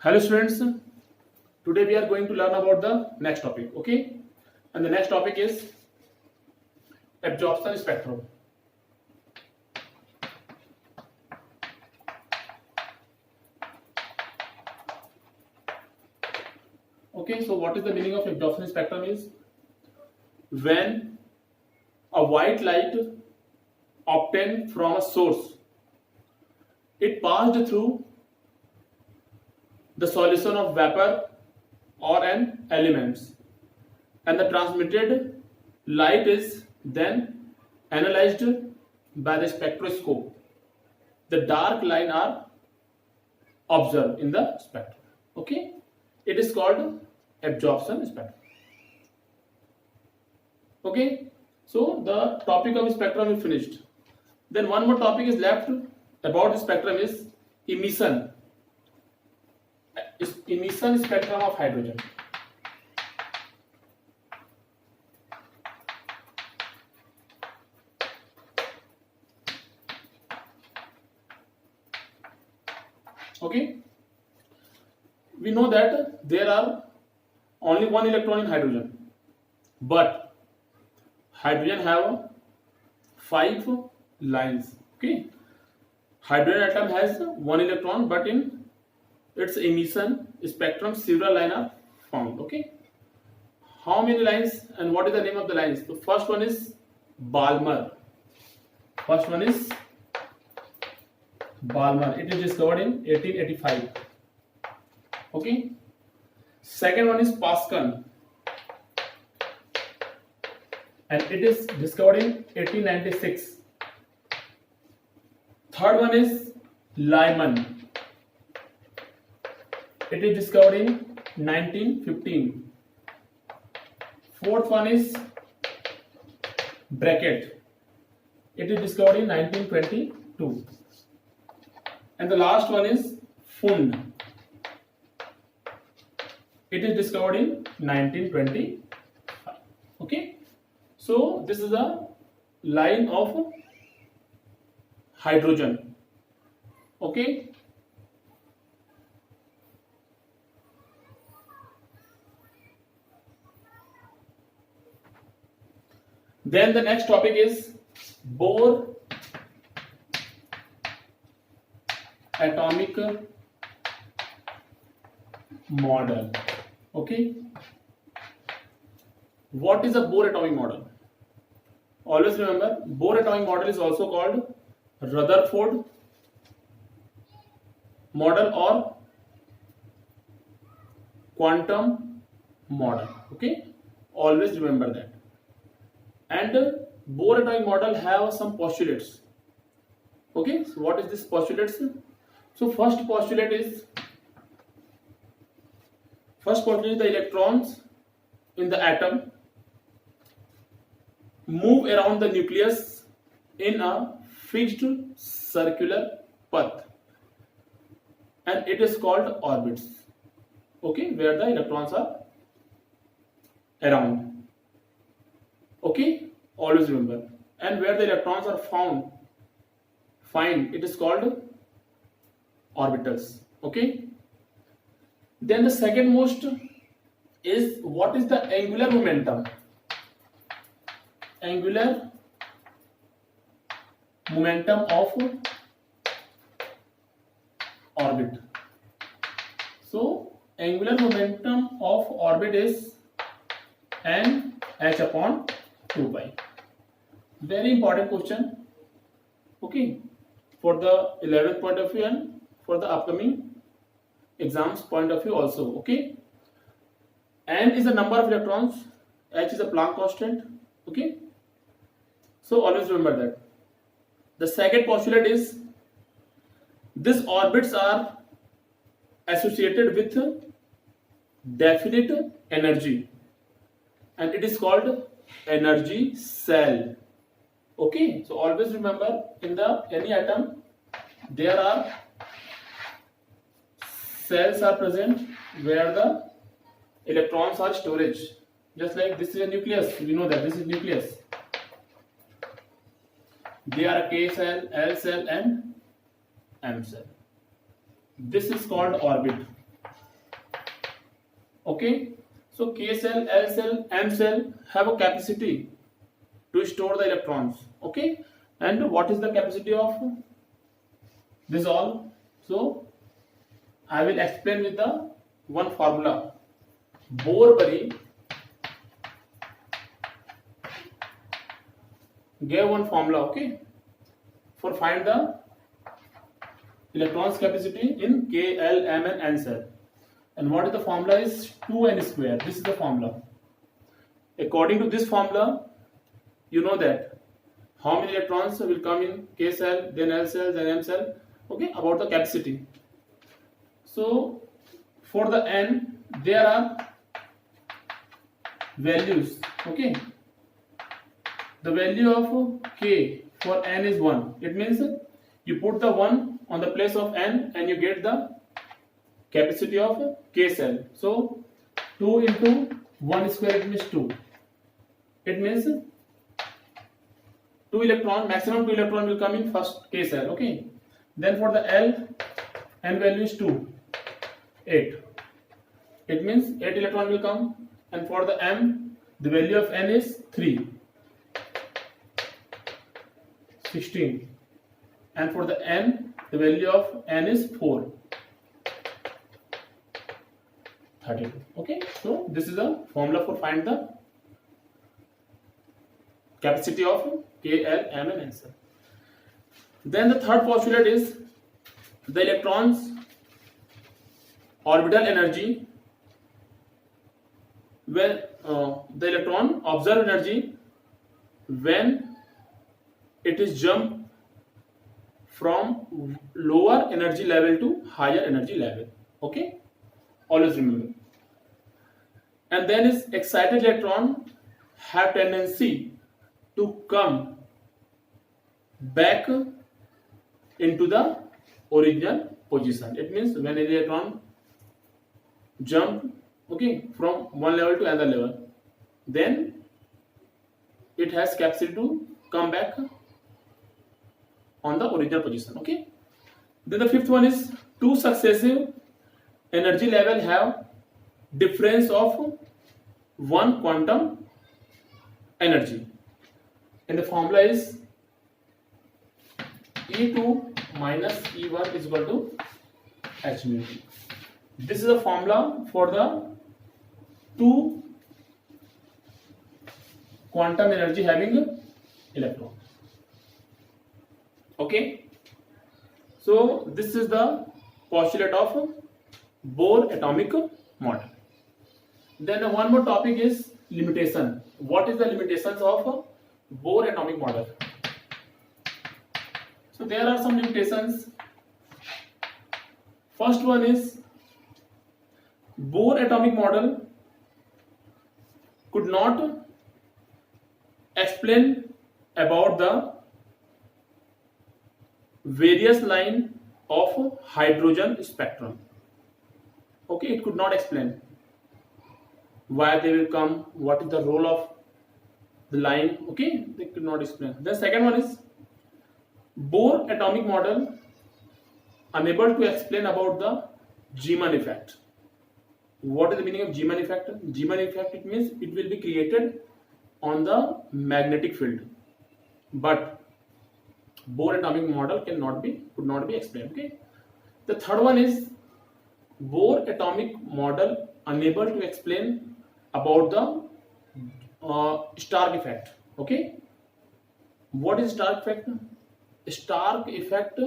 Hello students, today we are going to learn about the next topic, okay? And the next topic is absorption spectrum. Okay, so what is the meaning of absorption spectrum is when a white light obtained from a source, it passed through the solution of vapor or an elements, and the transmitted light is then analyzed by the spectroscope. The dark line are observed in the spectrum. Okay, it is called absorption spectrum. Okay, so the topic of spectrum is finished. Then one more topic is left about the spectrum is emission. Emission spectrum of hydrogen. Okay, we know that there are only one electron in hydrogen, but hydrogen have 5 lines. Okay, hydrogen atom has one electron, but in its emission spectrum several lines are found. Okay, how many lines and what is the name of the lines? The first one is Balmer. First one is Balmer. It is discovered in 1885. Okay, second one is Pascal, and it is discovered in 1896. Third one is Lyman. It is discovered in 1915. Fourth one is Brackett. It is discovered in 1922. And the last one is Fund. It is discovered in 1925. Okay, so this is a line of hydrogen. Okay, then the next topic is Bohr atomic model. Okay, what is a Bohr atomic model? Always remember, Bohr atomic model is also called Rutherford model or quantum model. Okay, always remember that. And Bohr atomic model have some postulates. Okay, so what is this postulates? So first postulate is the electrons in the atom move around the nucleus in a fixed circular path, and it is called orbits. Okay, where the electrons are around. Okay, always remember. And where the electrons are find, it is called orbitals. Okay, then the second most is what is the angular momentum. Angular momentum of orbit. So angular momentum of orbit is n h upon 2 pi. Very important question. Okay, for the 11th point of view and for the upcoming exams point of view also. Okay, n is the number of electrons, h is a Planck constant. Okay, so always remember that. The second postulate is these orbits are associated with definite energy, and it is called energy cell. Okay, so always remember, in the any atom there are cells are present where the electrons are storage. Just like this is a nucleus, we know that this is nucleus. They are K cell, L cell and M cell. This is called orbit. Okay, so K cell, L cell, M cell have a capacity to store the electrons. Okay, and what is the capacity of this all? So I will explain with the one formula. Bohr-Bury gave one formula, okay, for find the electrons capacity in K, L, M and N cell. And what is the formula is 2n square. This is the formula. According to this formula, you know that how many electrons will come in K cell, then L cell, then M cell. Okay, about the capacity. So for the N, there are values. Okay, the value of K for N is 1. It means you put the 1 on the place of N and you get the capacity of K cell. So 2 into 1 square, it means 2. It means 2 electron, maximum 2 electron will come in first K cell. Okay, then for the L, N value is 2, 8. It means 8 electron will come, and for the M, the value of N is 3, 16, and for the N, the value of N is 4, 32. Okay, so this is a formula for find the capacity of K, L, M and N cell. Then the third postulate is the electron's orbital energy when the electron observe energy when it is jump from lower energy level to higher energy level. Okay, always remember. And then is excited electron have tendency to come back into the original position. It means when an electron jump, okay, from one level to another level, then it has capacity to come back on the original position. Okay, then the fifth one is two successive energy level have difference of one quantum energy, and the formula is E2 minus E1 is equal to h mu. This is a formula for the two quantum energy having electron. Okay, so this is the postulate of Bohr atomic model. Then one more topic is limitation. What is the limitations of Bohr atomic model? So there are some limitations. First one is Bohr atomic model could not explain about the various line of hydrogen spectrum. Okay, it could not explain why they will come, what is the role of the line. Okay, they could not explain. The second one is Bohr atomic model unable to explain about the Zeeman effect. What is the meaning of Zeeman effect? Zeeman effect, it means it will be created on the magnetic field, but Bohr atomic model could not be explained. Okay, the third one is Bohr atomic model unable to explain about the Stark effect. Okay, what is Stark effect? Stark effect,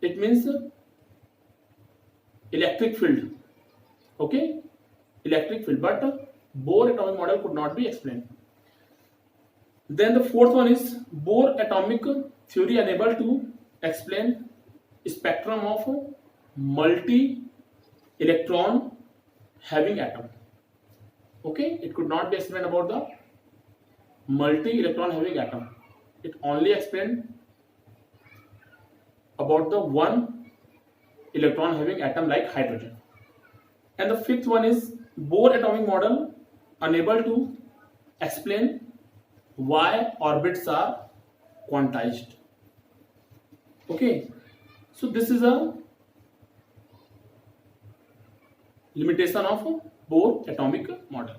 it means electric field. Okay, electric field, but Bohr atomic model could not be explained. Then the fourth one is Bohr atomic theory unable to explain spectrum of multi electron having atom. Okay, it could not be explained about the multi electron having atom. It only explained about the one electron having atom like hydrogen. And the fifth one is Bohr atomic model unable to explain why orbits are quantized. Okay, so this is a limitation of Bohr atomic model.